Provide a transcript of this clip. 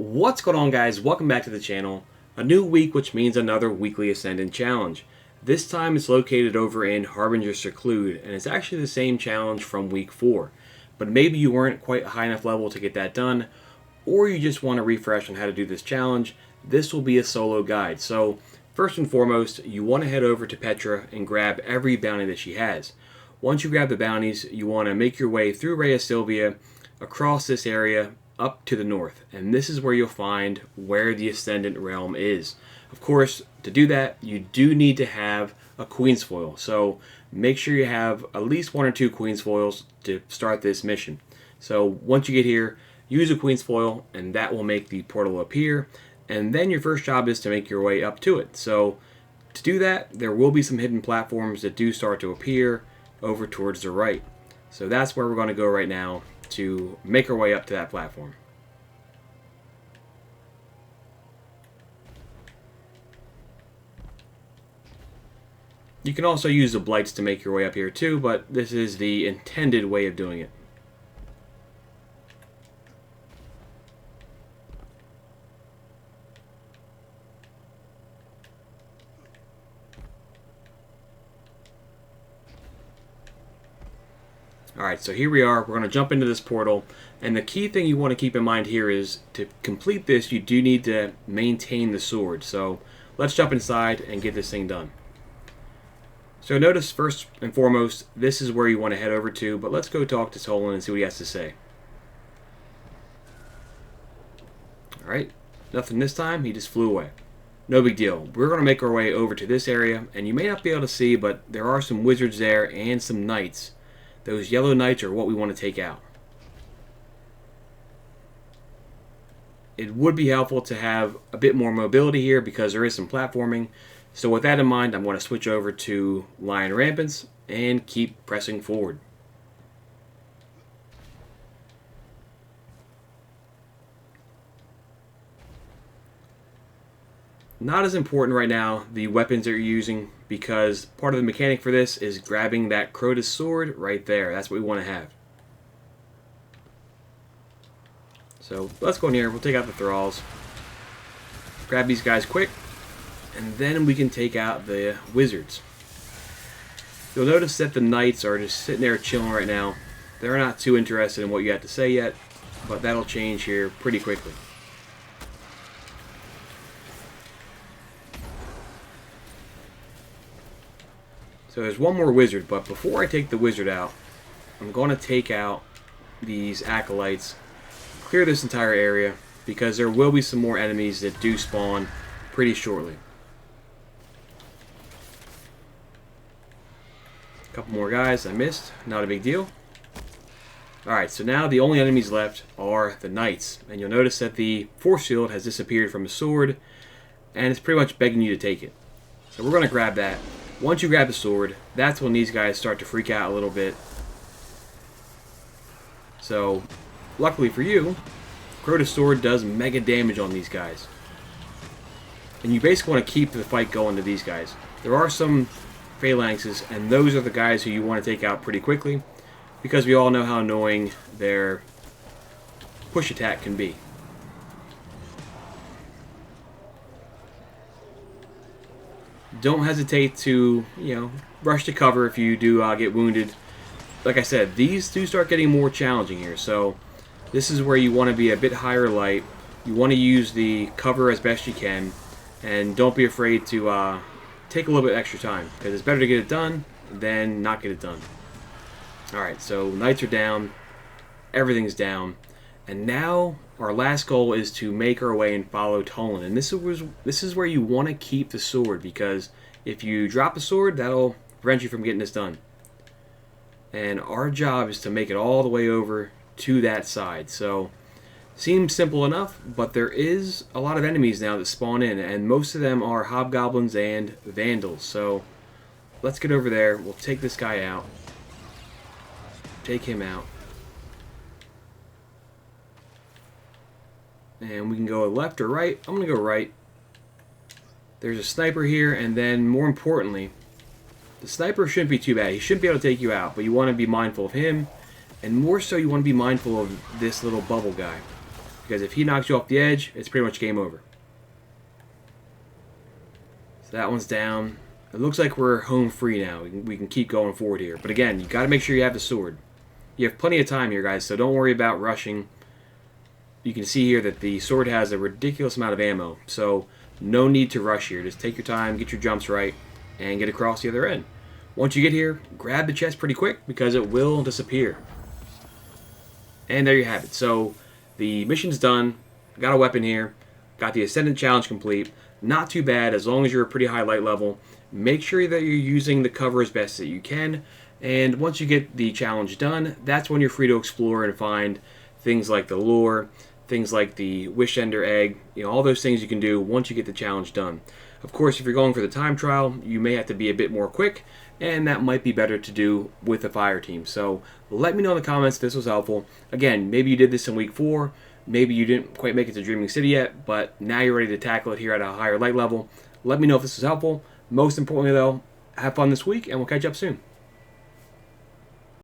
What's going on, guys? Welcome back to the channel. A new week, which means another weekly Ascendant challenge. This time it's located over in Harbinger Seclude, and it's actually the same challenge from week 4. But maybe you weren't quite high enough level to get that done, or you just want to refresh on how to do this challenge. This will be a solo guide. So first and foremost, you want to head over to Petra and grab every bounty that she has. Once you grab the bounties, you want to make your way through Rheasilvea, across this area, up to the north, and this is where you'll find where the Ascendant realm is. Of course, to do that, you do need to have a Queen's Foil, so make sure you have at least 1 or 2 Queen's Foils to start this mission. So once you get here, use a Queen's Foil, and that will make the portal appear, and then your first job is to make your way up to it. So to do that, there will be some hidden platforms that do start to appear over towards the right. So that's where we're going to go right now to make our way up to that platform. You can also use the blights to make your way up here too, but this is the intended way of doing it. Alright, so here we are. We're going to jump into this portal, and the key thing you want to keep in mind here is to complete this, you do need to maintain the sword. So let's jump inside and get this thing done. So notice first and foremost, this is where you want to head over to, but let's go talk to Tolan and see what he has to say. Alright, nothing this time, he just flew away. No big deal. We're going to make our way over to this area, and you may not be able to see, but there are some wizards there and some knights. Those yellow knights are what we want to take out. It would be helpful to have a bit more mobility here because there is some platforming. So with that in mind, I'm going to switch over to Lion Rampants and keep pressing forward. Not as important right now, the weapons that you're using, because part of the mechanic for this is grabbing that Crota sword right there. That's what we want to have. So let's go in here. We'll take out the thralls. Grab these guys quick, and then we can take out the wizards. You'll notice that the knights are just sitting there chilling right now. They're not too interested in what you have to say yet, but that'll change here pretty quickly. So there's one more wizard, but before I take the wizard out, I'm going to take out these acolytes, clear this entire area, because there will be some more enemies that do spawn pretty shortly. A couple more guys I missed, not a big deal. Alright, so now the only enemies left are the knights, and you'll notice that the force field has disappeared from the sword, and it's pretty much begging you to take it. So we're going to grab that. Once you grab the sword, that's when these guys start to freak out a little bit. So, luckily for you, Crota's sword does mega damage on these guys. And you basically want to keep the fight going to these guys. There are some phalanxes, and those are the guys who you want to take out pretty quickly, because we all know how annoying their push attack can be. Don't hesitate to, rush to cover if you do get wounded. Like I said, these do start getting more challenging here, so this is where you want to be a bit higher light. You want to use the cover as best you can, and don't be afraid to take a little bit extra time, because it's better to get it done than not get it done. Alright, so knights are down, everything's down, and now our last goal is to make our way and follow Tolan. And this is where you want to keep the sword, because if you drop the sword, that'll prevent you from getting this done. And our job is to make it all the way over to that side. So, seems simple enough, but there is a lot of enemies now that spawn in, and most of them are hobgoblins and vandals. So, let's get over there. We'll take this guy out. Take him out. And we can go left or right. I'm going to go right. There's a sniper here, and then more importantly, the sniper shouldn't be too bad. He shouldn't be able to take you out, but you want to be mindful of him, and more so you want to be mindful of this little bubble guy. because if he knocks you off the edge, it's pretty much game over. So that one's down. It looks like we're home free now. We can keep going forward here. But again, you got to make sure you have the sword. You have plenty of time here, guys, so don't worry about rushing. You can see here that the sword has a ridiculous amount of ammo, so no need to rush here. Just take your time, get your jumps right, and get across the other end. Once you get here, grab the chest pretty quick because it will disappear. And there you have it. So the mission's done. Got a weapon here. Got the Ascendant challenge complete. Not too bad as long as you're a pretty high light level. Make sure that you're using the cover as best that you can. And once you get the challenge done, that's when you're free to explore and find things like the lure, things like the Wish Ender egg, all those things you can do once you get the challenge done. Of course, if you're going for the time trial, you may have to be a bit more quick, and that might be better to do with a fire team. So let me know in the comments if this was helpful. Again, maybe you did this in week 4, maybe you didn't quite make it to Dreaming City yet, but now you're ready to tackle it here at a higher light level. Let me know if this was helpful. Most importantly though, have fun this week, and we'll catch up soon.